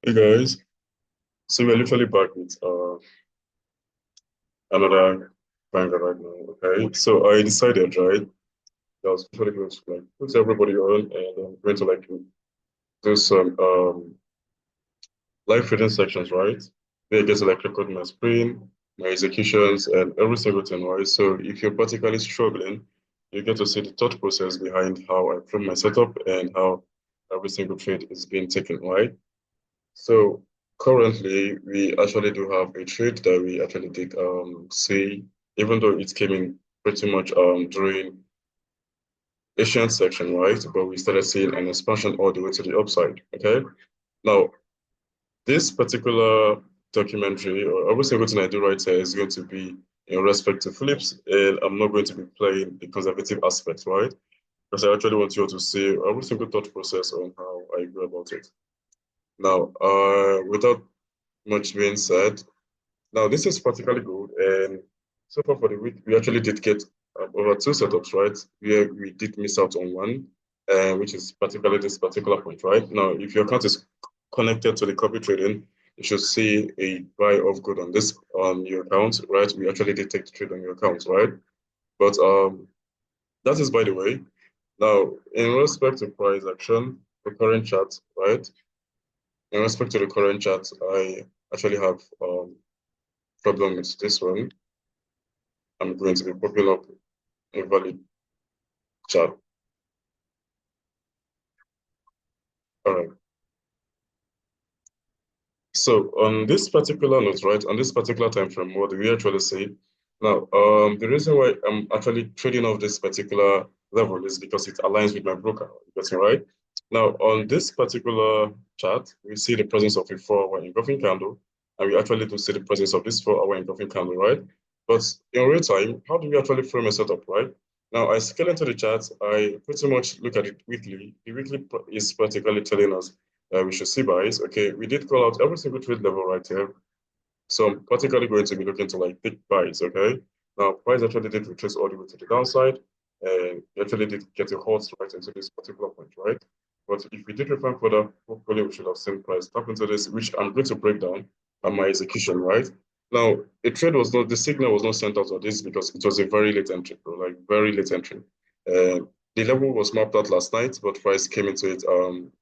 Hey guys, so we're literally back with another banger right now. Okay, so I decided, right, that I was literally going to like put everybody on, and I'm going to like do some live trading sections, right? Where I get to like record my screen, my executions, and every single thing, right? So if you're particularly struggling, you get to see the thought process behind how I frame my setup and how every single trade is being taken, right? So currently, we actually do have a trade that we actually did see, even though it came in pretty much during Asian section, right? But we started seeing an expansion all the way to the upside. Okay. Now, this particular documentary, or every single thing I do right here is going to be in respect to flips, and I'm not going to be playing the conservative aspect, right? Because I actually want you all to see every single thought process on how I go about it. Now, without much being said, now, this is particularly good. And so far for the week, we actually did get over two setups, right? Where we did miss out on one, which is particularly this particular point, right? Now, if your account is connected to the copy trading, you should see a buy of good on this on your account, right? We actually did take the trade on your account, right? But that is by the way. Now, in respect to price action, the current chart, right? In respect to the current chart, I actually have problem with this one. I'm going to be popping up a valid chart. All right. So on this particular note, right, on this particular time frame, what do we actually see? Now, the reason why I'm actually trading off this particular level is because it aligns with my broker. That's right. Now, on this particular chart, we see the presence of a 4-hour engulfing candle, and we actually do see the presence of this 4-hour engulfing candle, right? But in real time, how do we actually frame a setup, right? Now, I scale into the chart. I pretty much look at it weekly. The weekly is particularly telling us we should see buys. Okay, we did call out every single trade level right here. So I'm particularly going to be looking to like big buys. Okay, now price actually did retrace all the way to the downside, and actually did get a horse right into this particular point, right? But if we did refine further, hopefully we should have seen price tap into this, which I'm going to break down on my execution, right? Now, the signal was not sent out on this because it was a very late entry, bro, like very late entry. The level was mapped out last night, but price came into it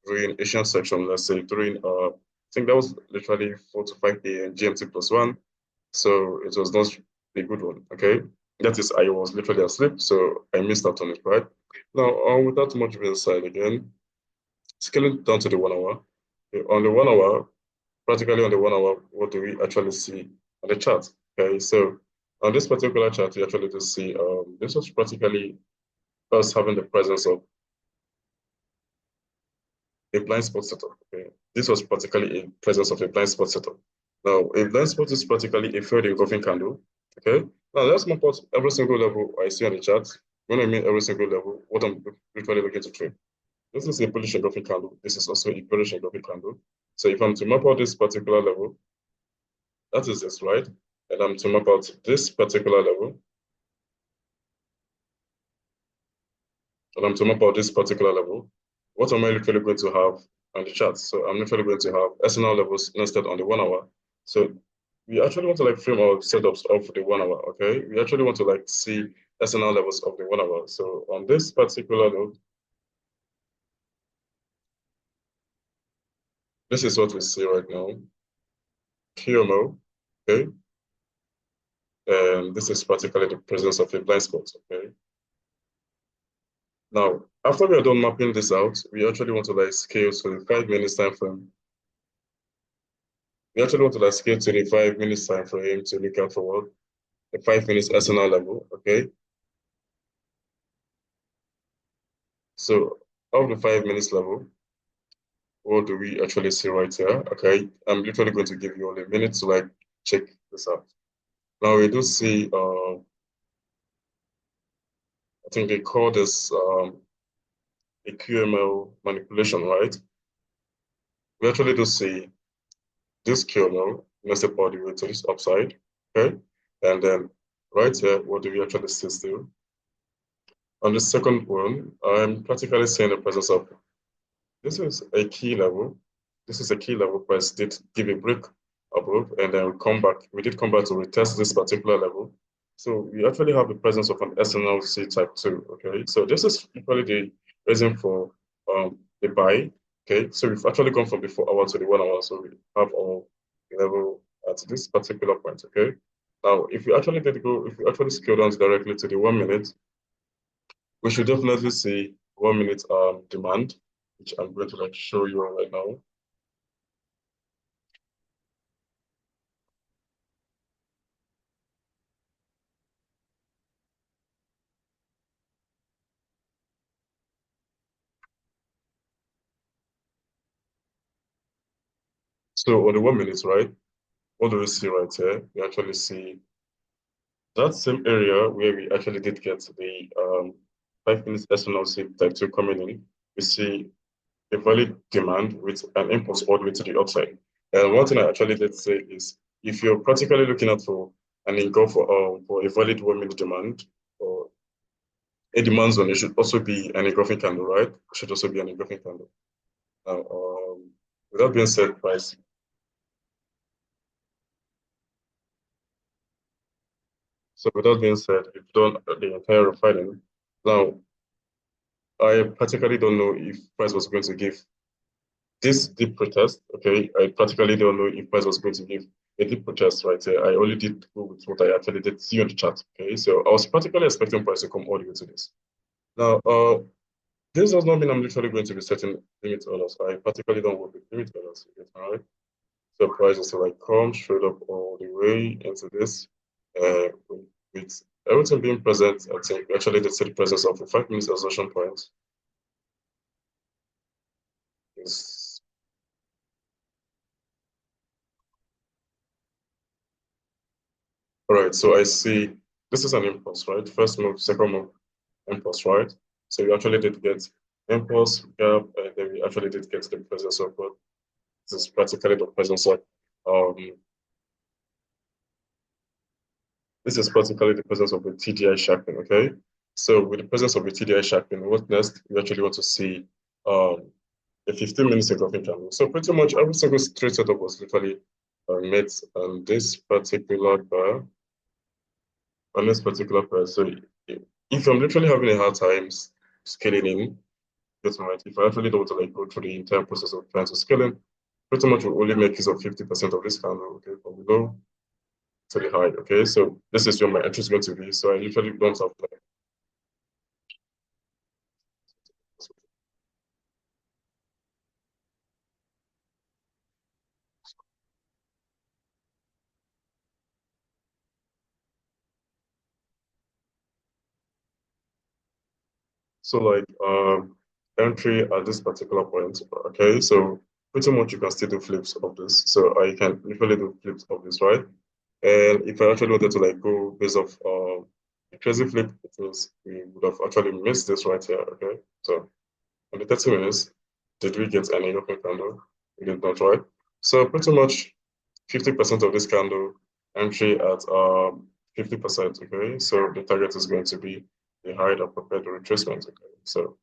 during Asian section, let's say during I think that was literally 4 to 5 a.m. GMT plus one. So it was not a good one. Okay. That is, I was literally asleep, so I missed out on it, right? Now, without much of insight again, scaling down to the 1 hour. On the 1 hour, practically on the 1 hour, what do we actually see on the chart? Okay, so on this particular chart, we actually just see this was practically us having the presence of a blind spot setup. Okay, this was particularly a presence of a blind spot setup. Now, a blind spot is particularly a failed engulfing candle. Okay, now let's map out every single level I see on the chart. When I mean every single level, what I'm literally looking to trade. This is a bullish engulfing candle. This is also a bearish engulfing candle. So if I'm to map out this particular level, that is this, right? And I'm to map out this particular level, and I'm to map out this particular level. What am I literally going to have on the chart? So I'm literally going to have SNL levels nested on the 1 hour. So we actually want to like frame our setups of the 1 hour, okay? We actually want to like see SNL levels of the 1 hour. So on this particular node, this is what we see right now. QMO, okay? And this is particularly the presence of a blind spot, okay? Now, after we are done mapping this out, we actually want to like scale to the 5 minutes time frame. We actually want to like scale to the 5 minutes time frame to look out for what? The 5 minutes SNR level, okay? So of the 5 minutes level, what do we actually see right here? Okay, I'm literally going to give you all a minute to like check this out. Now we do see, I think they call this a QML manipulation, right? We actually do see this QML nested all the way to this upside, okay? And then right here, what do we actually see still? On the second one, I'm practically seeing the presence of this is a key level. this is a key level price did give a break above, and then we come back. We did come back to retest this particular level. So we actually have the presence of an SNLC type 2. Okay, so this is usually the reason for the buy. Okay, so we've actually gone from the 4 hour to the 1 hour, so we have our level at this particular point. Okay, now if we actually scale down directly to the 1 minute, we should definitely see 1 minute demand, which I'm going to like show you right now. So on the 1 minute, right? What do we see right here? We actually see that same area where we actually did get the 5 minutes SNLC type 2 coming in. We see a valid demand with an impulse all the way to the upside. And one thing I actually did say is if you're practically looking out for an engulf for a valid 1 minute demand or a demand zone, it should also be an engulfing candle, right? It should also be an engulfing candle. Now, with that being said, price. So with that being said, we've done the entire refining. Now, I particularly don't know if price was going to give this deep protest. Okay, I practically don't know if price was going to give a deep protest right here. I only did go with what I actually did see on the chart. Okay, so I was practically expecting price to come all the way to this. Now, this does not mean I'm literally going to be setting limit orders. I particularly don't work with limit orders. All right. So price is to like come straight up all the way into this. With everything being present, I think we actually did see the presence of a 5 minutes exhaustion point. Is all right. So I see this is an impulse, right? First move, second move, impulse, right? So we actually did get impulse, gap, and then we actually did get the presence of what this is practically the presence of um this is practically the presence of the TDI sharpening, okay? So with the presence of the TDI sharpening, what next? We actually want to see um a 15 minutes engulfing candle. So pretty much every single trade setup was literally met on this particular pair. So if I'm literally having a hard time scaling in, that's right. If I actually don't want to like go through the entire process of trying to scale in, pretty much will only make use of 50% of this candle, okay, from the low to the high, okay? So this is where my entry is going to be. So I literally don't have like, so like entry at this particular point, okay? So pretty much you can still do flips of this. So I can literally do flips of this, right? And if I actually wanted to like go based off a crazy flip, it means we would have actually missed this right here, okay? So on the 30 minutes, did we get any open candle? We did not, right? So pretty much 50% of this candle entry at 50%, okay? So the target is going to be the high that prepared the retracement, okay? So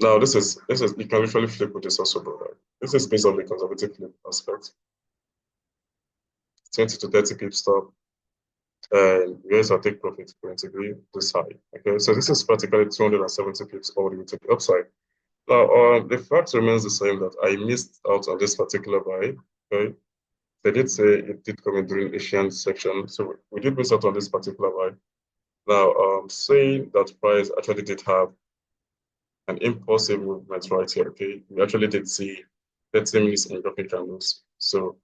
now this is you can literally flip with this also, bro. Right? This is based on the conservative flip aspect. 20 to 30 pip stop. And here's our take profit going to be this high. Okay, so this is practically 270 pips all the way to the upside. Now, the fact remains the same that I missed out on this particular buy. Okay, they did say it did come in during Asian section, so we did miss out on this particular buy. Now, saying that price actually did have an impulsive movement right here. Okay, we actually did see 30 minutes engulfing candles. So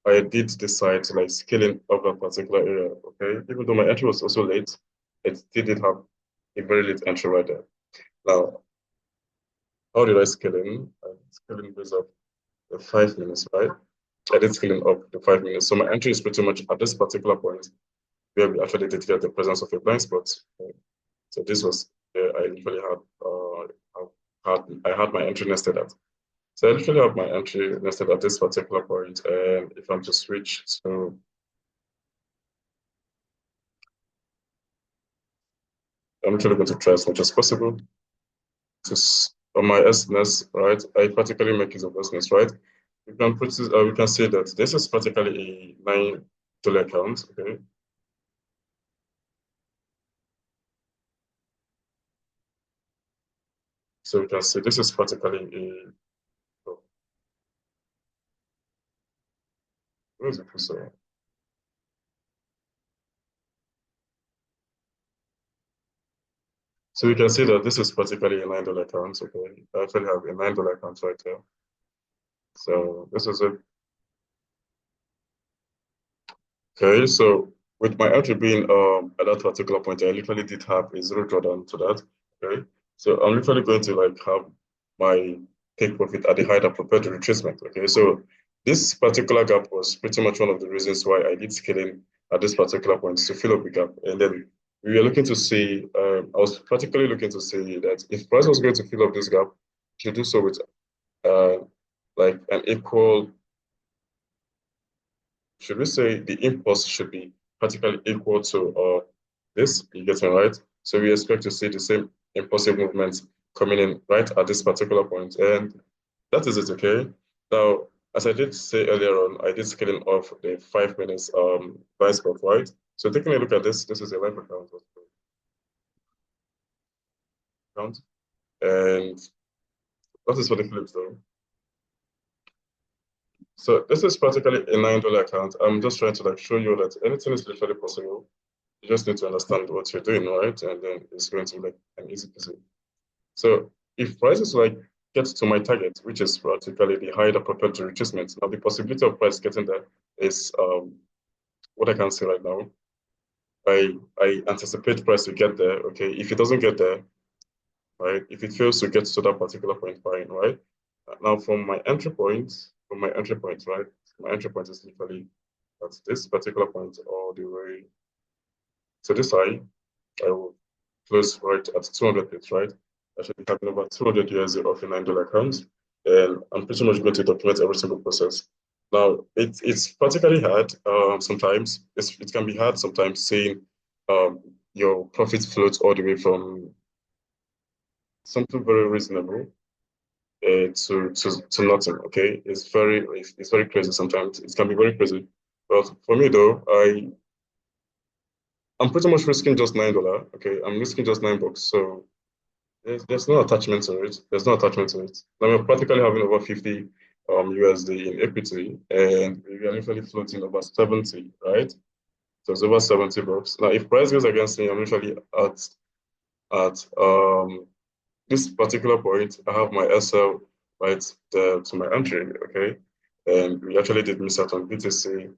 I did decide to like scaling up that particular area. Okay, even though my entry was also late, it still did have a very late entry right there. Now, how did I scale in? I scaled in based off the 5 minutes, right? I did scaling up the 5 minutes. So my entry is pretty much at this particular point where we actually did get the presence of a blind spot. So this was where I literally I had my entry nested at. So I literally have my entry nested at this particular point, and if I'm to switch to, I'm literally going to try as much as possible to on my SNS, right? I particularly make use of SNS, right? We can say that this is practically a $9 account, okay? So we can say this is practically a, oh, where is it? So, so we can see that this is practically a $9 account, okay? I actually have a $9 account right there. So this is it. Okay, so with my entry being at that particular point, I literally did have a zero drawdown to that. Okay, so I'm literally going to like have my take profit at the height of prepared retracement. Okay, so this particular gap was pretty much one of the reasons why I did scaling at this particular point to fill up the gap. And then we were looking to see, I was particularly looking to see that if price was going to fill up this gap, to do so with uh, like an equal, should we say the impulse should be practically equal to this, you get me right? So we expect to see the same impulsive movements coming in right at this particular point. And that is it, okay? Now, as I did say earlier on, I did scaling off the 5 minutes blind spot, right? So taking a look at this is a live account. And that is for the flips though. So this is practically a $9 account. I'm just trying to like show you that anything is literally possible. You just need to understand what you're doing, right? And then it's going to be like an easy peasy. So if prices like get to my target, which is practically the higher the prepared to retracement, now the possibility of price getting there is what I can say right now. I anticipate price to get there. Okay, if it doesn't get there, right? If it fails to get to that particular point, fine, right? Now from my entry point, right? My entry point is literally at this particular point all the way to this high. I will close right at 200 pips, right? I should be having over 200 years of a $9 account. And I'm pretty much going to document every single process. Now, it's particularly hard sometimes. It can be hard sometimes seeing your profit float all the way from something very reasonable to nothing, okay? It's very crazy sometimes. It can be very crazy. But for me, though, I'm pretty much risking just $9, okay? I'm risking just $9. So there's no attachment to it. There's no attachment to it. Now we're practically having over 50 USD in equity, and we are literally floating over 70, right? So it's over $70. Now, if price goes against me, I'm literally at this particular point. I have my SL right there to my entry, okay? And we actually did miss out on BTC.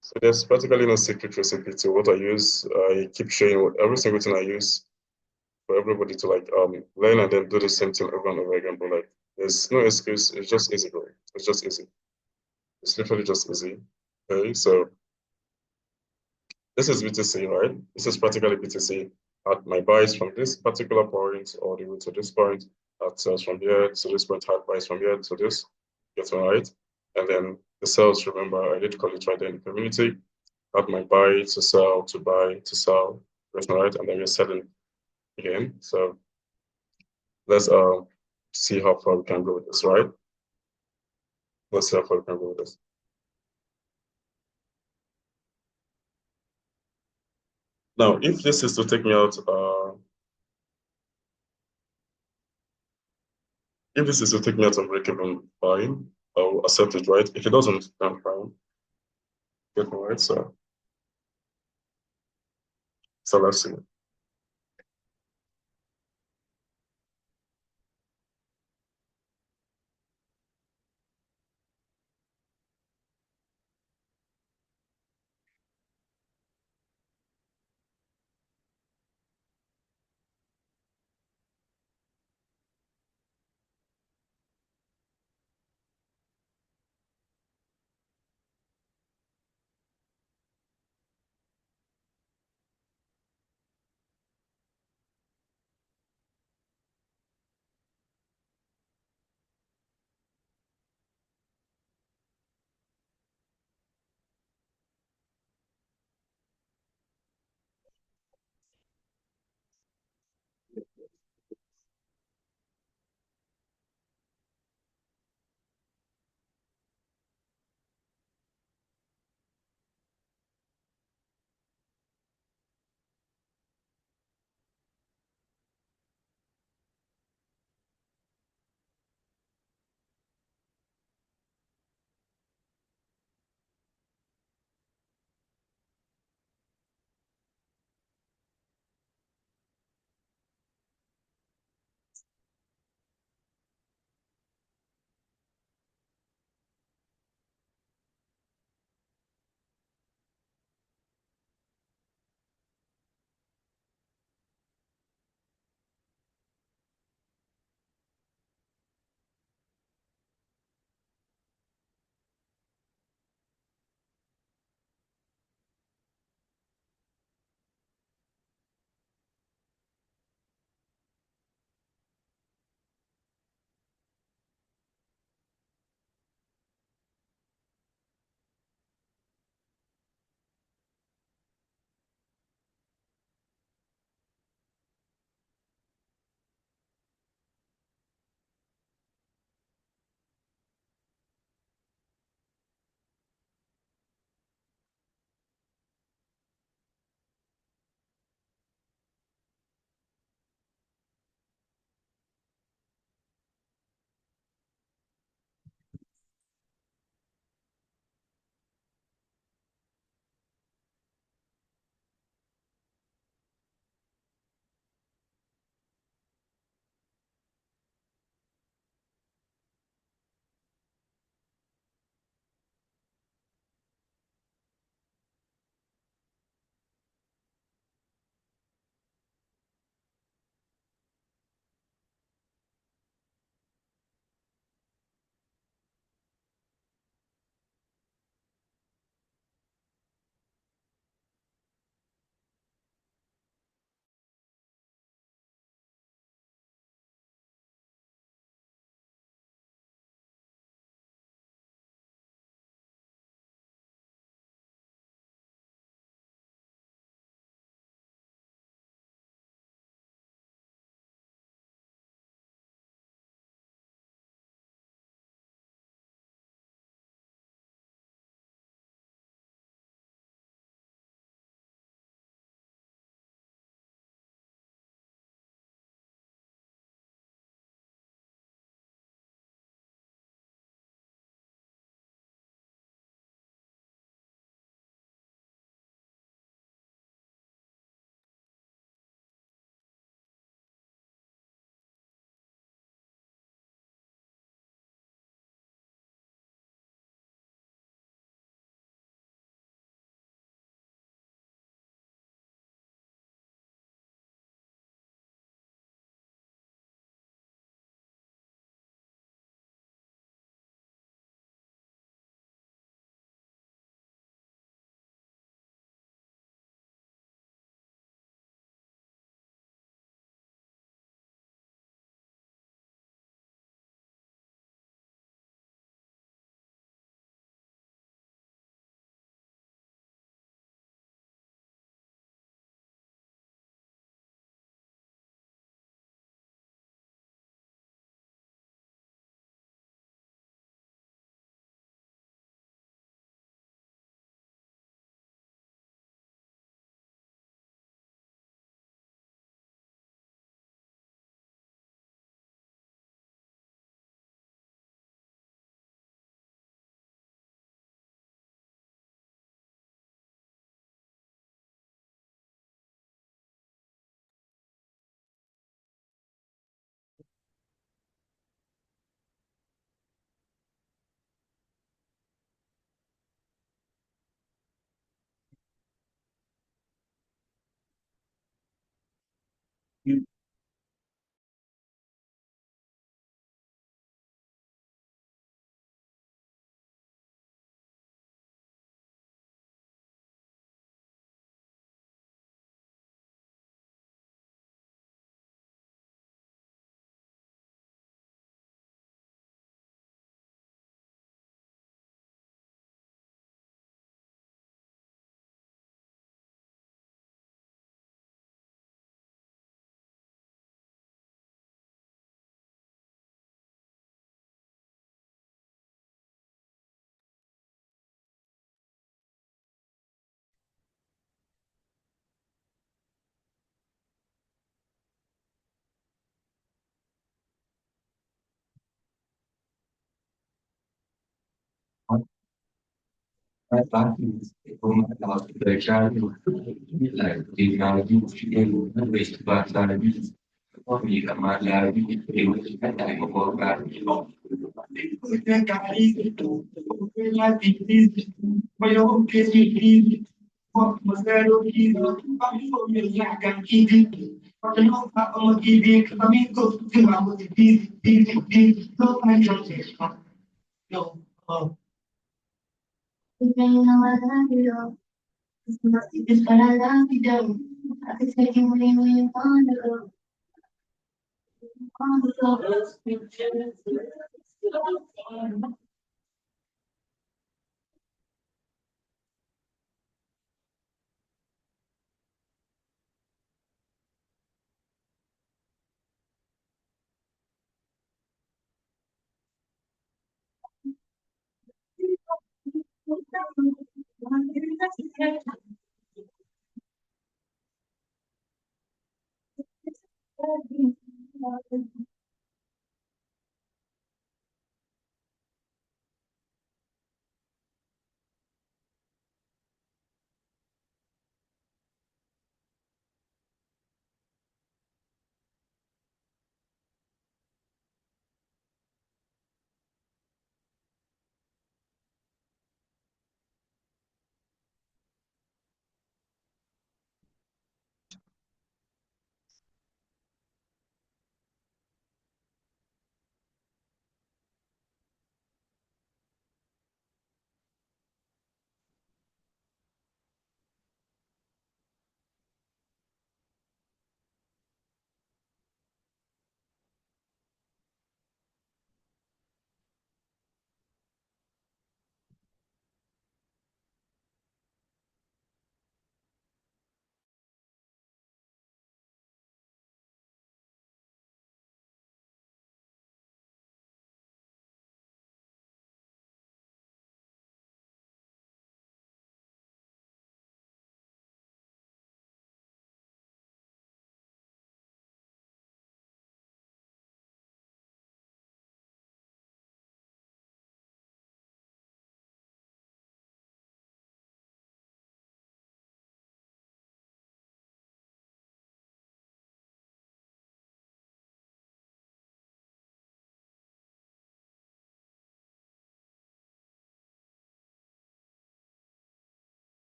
So there's practically no secret recipe to what I use. I keep showing every single thing I use for everybody to like learn and then do the same thing over and over again. But like there's no excuse. It's just easy going. It's just easy. It's literally just easy. Okay, so this is BTC, right? This is practically BTC. At my buys from this particular point all the way to this point. At sells from here to this point. Had buys from here to this. Get me right? And then the sales. Remember, I did call it right there in the community. Had my buy to sell to buy to sell. Get me right? And then we're selling again. So let's see how far we can go with this, right? Let's see how far we can go with this. Now, if this is to take me out, if this is to take me out on break-even, fine. I'll accept it, right? If it doesn't, then fine. Get me right. So let's see.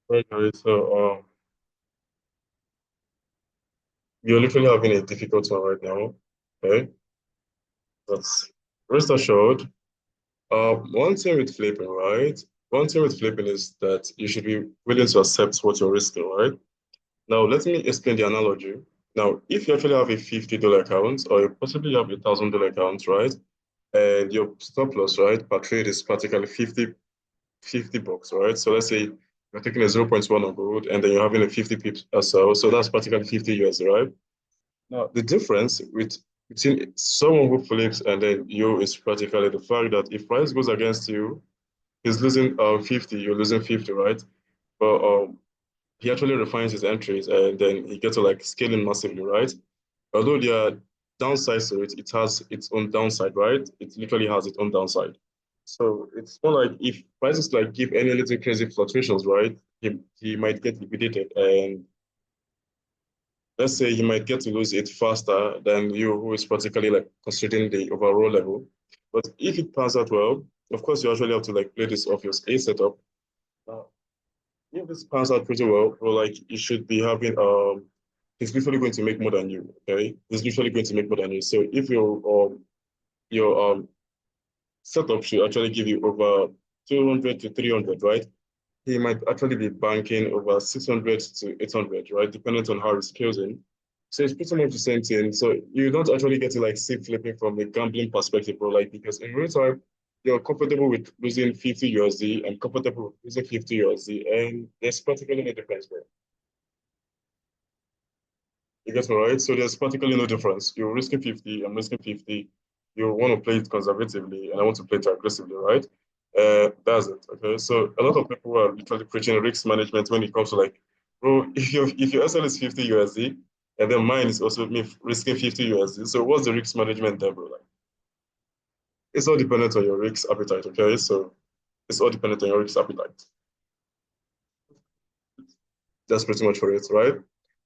Right, guys. So you're literally having a difficult one right now. Okay, that's rest assured. One thing with flipping, right? One thing with flipping is that you should be willing to accept what you're risking, right? Now, let me explain the analogy. Now, if you actually have a $50 account or you possibly have $1,000 account, right? And your stop loss, right, per trade is practically 50 bucks, right? So let's say you're taking a zero point 0.1 on gold and then you're having a 50 pips or so. So that's practically 50 USD, right? Now, the difference between someone who flips and then you is practically the fact that if price goes against you, he's losing 50, you're losing 50, right? But he actually refines his entries and then he gets to like scaling massively, right? Although there are downsides to it, it has its own downside, right? It literally has its own downside. So it's more like if prices like give any little crazy fluctuations, right? He might get liquidated and let's say he might get to lose it faster than you who is particularly like considering the overall level. But if it pans out well, of course you actually have to like play this off your A setup. Now, if this pans out pretty well, well, like you should be having he's literally going to make more than you. Okay, he's literally going to make more than you. So if your setup should actually give you over 200 to 300, right? He might actually be banking over 600 to 800, right? Depending on how he scales in. So it's pretty much the same thing. So you don't actually get to like see flipping from a gambling perspective, bro. Like because in real time, you're comfortable with losing 50 USD and comfortable with losing 50 USD, and there's practically no difference, bro. You get me right? So there's practically no difference. You're risking 50, I'm risking 50. You want to play it conservatively, and I want to play it aggressively, right? That's it. Okay. So a lot of people are literally preaching risk management when it comes to like, bro, if your SL is 50 USD, and then mine is also me risking 50 USD. So what's the risk management there, bro? Like, it's all dependent on your risk appetite, okay? So it's all dependent on your risk appetite. That's pretty much for it, right?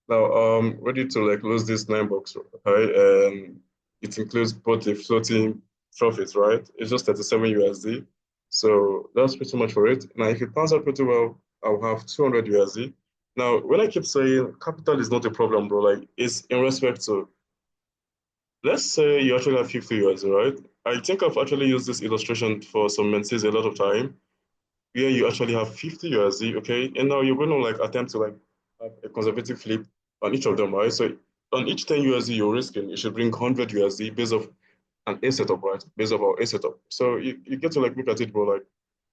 Now, ready to like lose this $9, okay? And it includes both the floating profits, right? It's just 37 USD. So that's pretty much for it. Now, if it pans out pretty well, I'll have 200 USD. Now, when I keep saying capital is not a problem, bro, like it's in respect to, let's say you actually have 50 USD, right? I think I've actually used this illustration for some mentees a lot of time, where you actually have 50 USD, okay? And now you're going to like attempt to like have a conservative flip on each of them, right? So on each 10 USD you're risking, you should bring 100 USD based off an A setup, right? Based off our A setup. So you get to like look at it, bro, like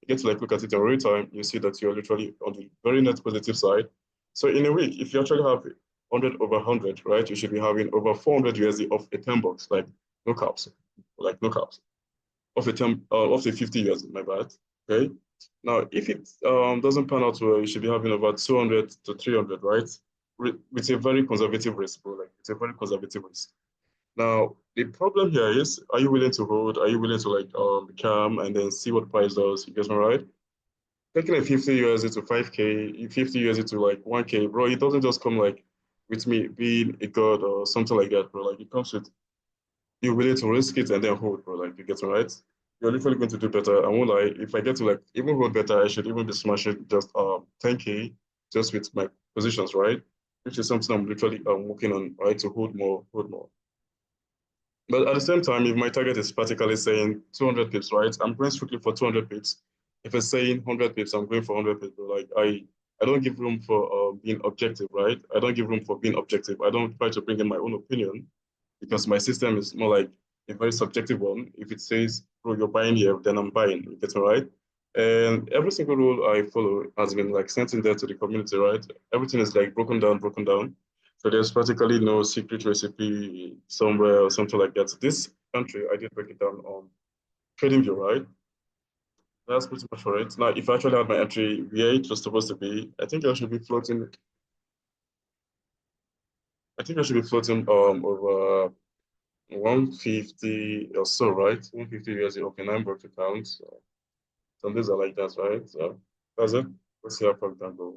you get to like look at it in real time, you see that you're literally on the very net positive side. So in a week, if you actually have 100 over 100, right, you should be having over 400 USD of a 10 bucks, like no caps, of the 50 USD, my bad. Okay. Now, if it doesn't pan out well, you should be having about 200 to 300, right? With a very conservative risk, bro. Like it's a very conservative risk. Now, the problem here is, are you willing to hold? Are you willing to like be calm and then see what price does? You get me right? Taking a 50 USD to 5K, 50 USD to like 1K, bro, it doesn't just come like with me being a god or something like that, bro. Like it comes with you willing to risk it and then hold, bro. Like you get me right? You're literally going to do better. I won't lie. If I get to like even hold better, I should even be smashing just 10K just with my positions, right? Which is something I'm literally working on, right? To hold more, hold more. But at the same time, if my target is particularly saying 200 pips, right, I'm going strictly for 200 pips. If it's saying 100 pips, I'm going for 100 pips. Like I don't give room for being objective, right? I don't give room for being objective. I don't try to bring in my own opinion because my system is more like a very subjective one. If it says, bro, you're buying here, then I'm buying. You get me right? And every single rule I follow has been like sent in there to the community, right? Everything is like broken down, broken down. So there's practically no secret recipe somewhere or something like that. This country, I did break it down on TradingView, right? That's pretty much for it. Now, if I actually had my entry where it was supposed to be, I think I should be floating over 150 or so, right? 150 years okay, 9 broke accounts. So some days are like that, right? So that's it. Let's see how far we can go.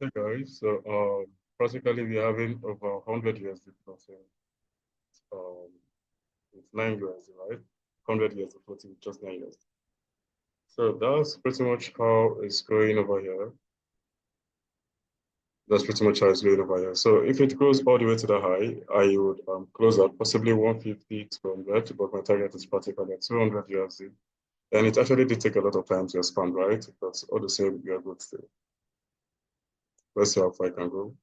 Okay, guys. So, practically we're having over 100 years difference. Um, it's 9 years, right? 100 years of floating, just 9 years. So that's pretty much how it's going over here. That's pretty much how it's going over here. So if it goes all the way to the high, I would close at possibly 150 to 100, but my target is practically at 200 USD. And it actually did take a lot of time to expand, right? But all the same, we are good still. Let's see how far I can go.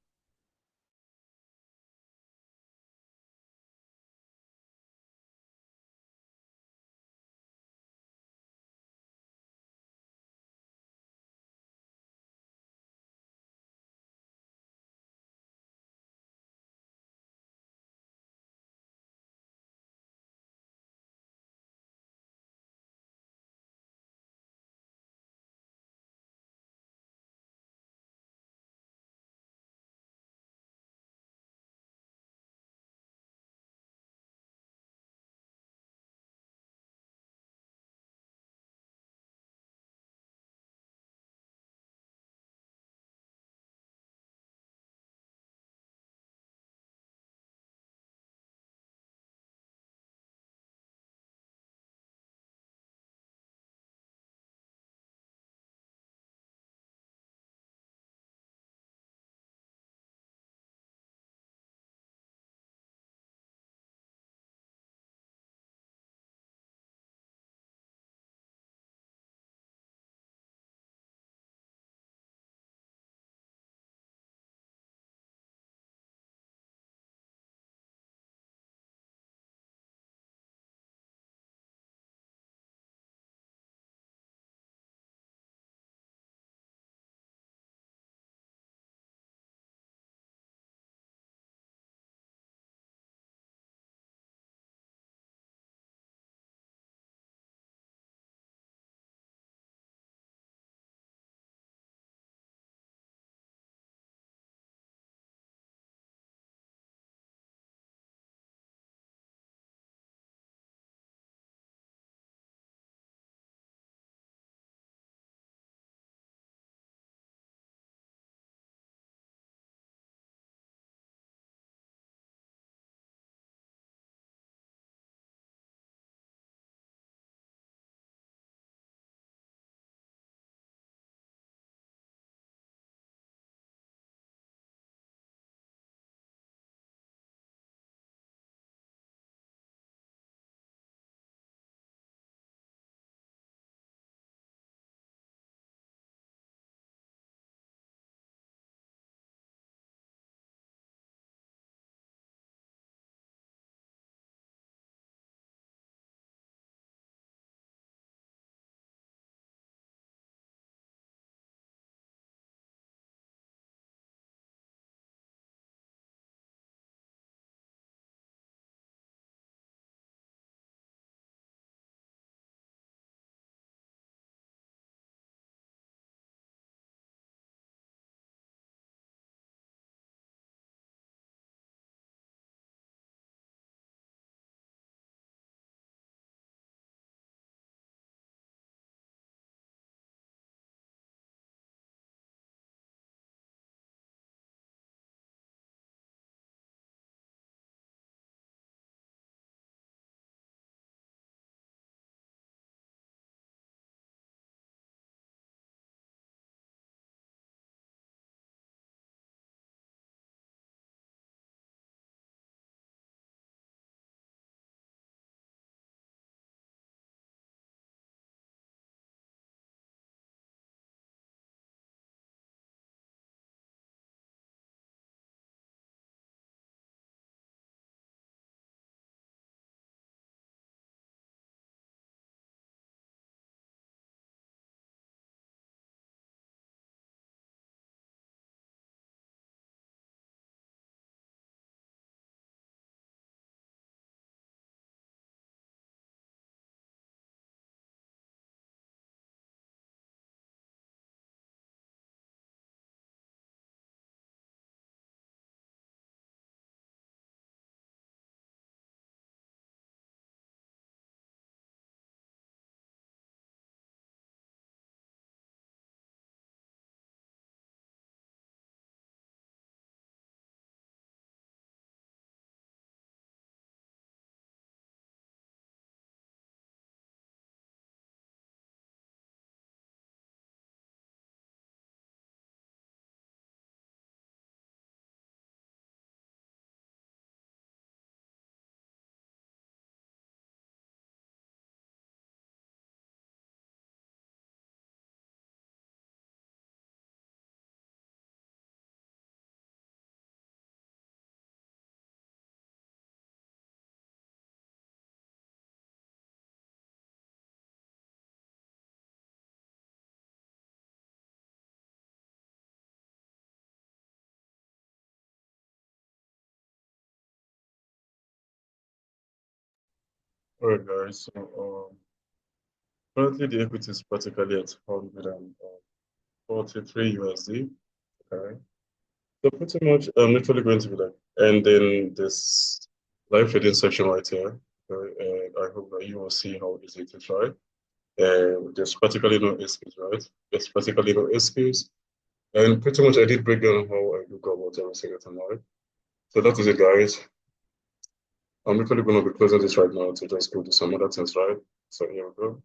All right, guys. So currently the equity is practically at 143 USD. Okay. So pretty much I'm literally going to be like ending this live trading section right here. Okay, and I hope that you will see how easy it is, right? And there's practically no excuse, right? There's practically no excuse. And pretty much I did break down how I do go about every single time, right? So that is it, guys. I'm literally going to be closing this right now to just go do some other things, right? So here we go.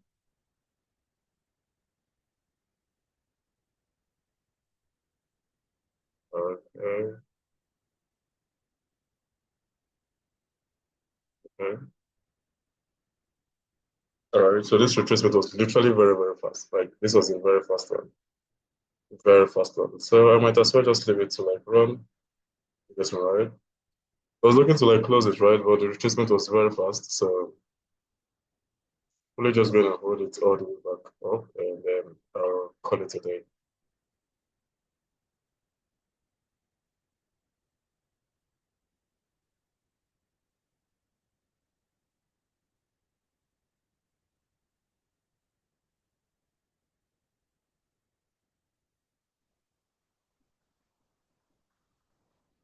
Okay, okay. All right, so this retracement was literally very, very fast. Like this was a very fast one, very fast one. So I might as well just leave it to like run. Yes, right. I was looking to like close it, right? But the retracement was very fast, so we're just gonna hold it all the way back up and then call it a day.